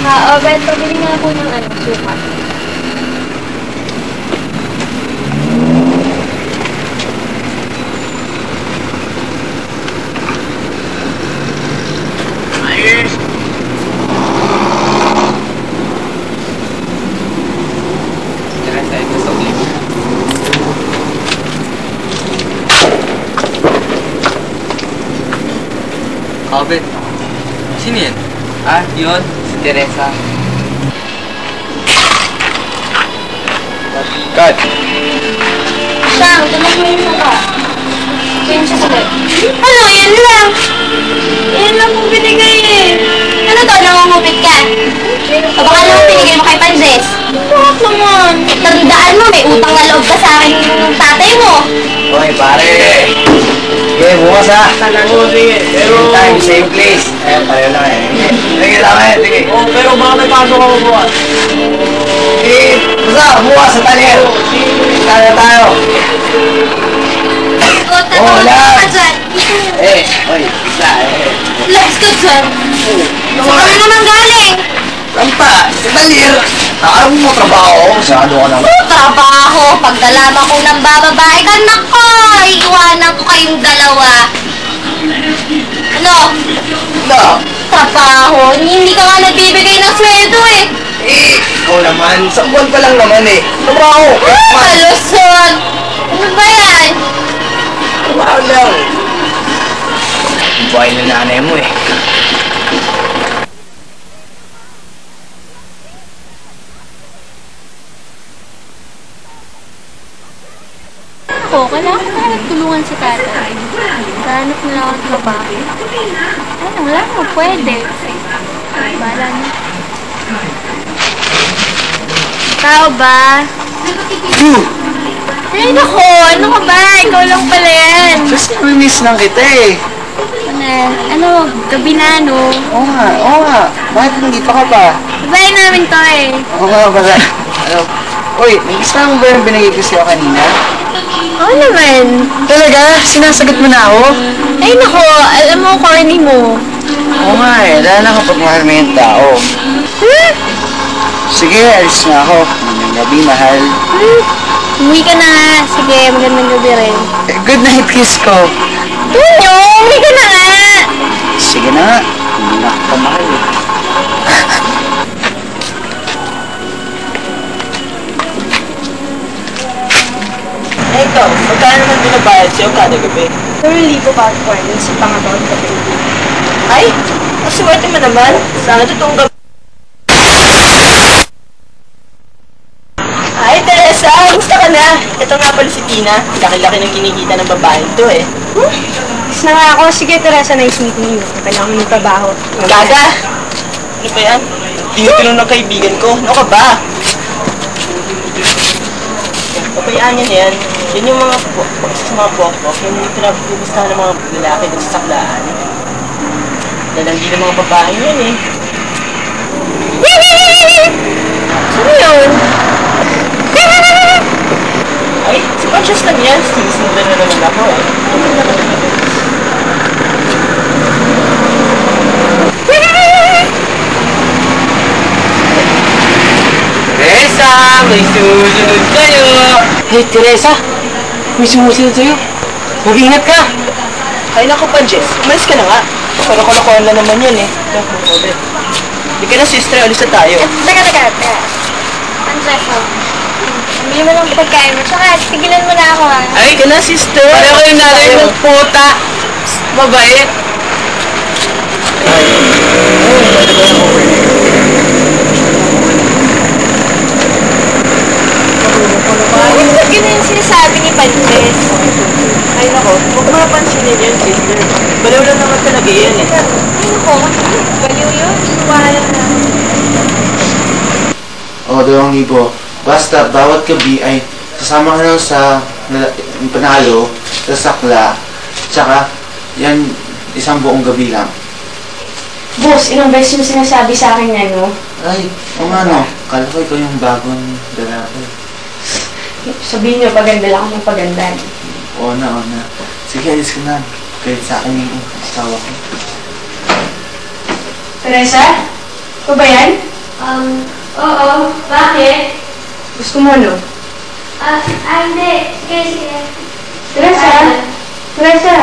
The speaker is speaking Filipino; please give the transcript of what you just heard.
Beto, bili nga po ng sukat. Ayos! Tara tayo sa ulit. Albert, sino yan? Yun. Si Teresa. Cut! Sang, tumak mo yung saka. Yan siya sagot. Ano? Yan lang. Yan lang kung binigay eh. Ano to? Nangungupit ka? O baka naman binigay mo kay Panses? Bakit naman? Tandaan mo, may utang na loob ka sa akin ng tatay mo. Hoy, pare! Sige, bukas ha! Sige. Pero... Same time, same place. Ayun, pareho lang eh. Sige lang eh, sige. Oh, pero baka may pasok ako bukas. Eh, basta, bukas sa talier. Kaya tayo. Oo, lang. ka dyan. Hoy, isa eh. Let's go dyan. Saan ka naman galing? Lampa, sa talier. Alam mo trabaho, masyado ka naman. Trabaho. Pag nalaman ko ng bababae ka, nako, iiwanan ko kayong dalawa. Ano? No. Trabaho. Hindi ka nga nagbibigay ng sweldo eh. Ikaw naman, sa buwan pa lang naman eh. Trabaho. Malusot. Ano ba yan? Trabaho lang. Buhay na nanay mo eh. Ako, kailangan ko na nagtulungan si tatay. Hanap na lang ang trabaho. Ano, wala naman pwede. Bala na. Tao ba? Ay, nako! Ano ka ba? Ikaw lang pala yan. Just miss lang kita eh. Ano, gabi na, no? Oo nga. Bakit nandito ka pa? Babae namin to eh. Oo nga pala. Uy, nag-isa mo ba yung binigay ko sa'yo kanina? Oo naman. Talaga? Sinasagot mo na ako? Ay, nako! Alam mo, corny mo. Oo nga eh, lalo na kapag mahal mo yung tao. Sige, alis na ako. Magandang gabi, mahal. Umuwi ka na nga. Sige, magandang gabi rin. Good night kiss ko. Tunyo! Umuwi ka na nga! Sige na nga, hindi na kita mahal eh. Ikaw, magkano naman binabayad sa'yo kada gabi? 2,000 pa ako sa pangatawad ka pa. Ay, maswerte mo naman. Sana totoong gabi. Ay, Teresa, gusto ka na? Ito nga pala si Tina. Laki-laki ng kinikita ng babaeng to eh. Gusto na nga ako. Sige, Teresa, nice meeting you. Kailangan mo trabaho. Gaga! Ano ba yan? Tinutulong ng kaibigan ko. Ano ka ba? Papayaan yan yan. Yan yung mga pok-pok. Yan yung pinapupustahan ng mga lalaki doon sa saklaan. Lalandi ng mga babae yan eh. Sino yun? Ay, si Conscious lang yan. Sinisundan na naman ako eh. Teresa, may susunod kayo! Hey, Teresa! May sumusunod sa'yo. Mag-ingat ka! Ay naku, Panjes, umalis ka na nga. Kalokohan lang naman yun eh. Hindi ka na, sister, alis na tayo. Teka. Andreso. Bili mo lang pagkain mo. Tsaka, tigilan mo na ako ha. Ay, ka na, sister! Pareho yung nanay mong puta! Mabait! Bakit ganun yung sinasabi ni Panches? Ay nako, huwag mo napansinin yan, sister. Baliw lang naman talaga yan eh. Ay nako, baliw yun. Inuwahan na. O, 2,000. Basta, bawat gabi ay sasama ka lang sa panalo, sa sakla, tsaka yan isang buong gabi lang. Boss, ilang beses mo sinasabi sa akin yan, no? Ay, o nga no, kala ko ikaw yung bagong lalaki. Sabihin niyo, paganda lang akong paganda. Oo na. Sige, alis ka na. Kahit sa akin yung asawa ko. Teresa? Ito ba yan? Gusto mo ano? Hindi. Sige, sige. Teresa? Teresa?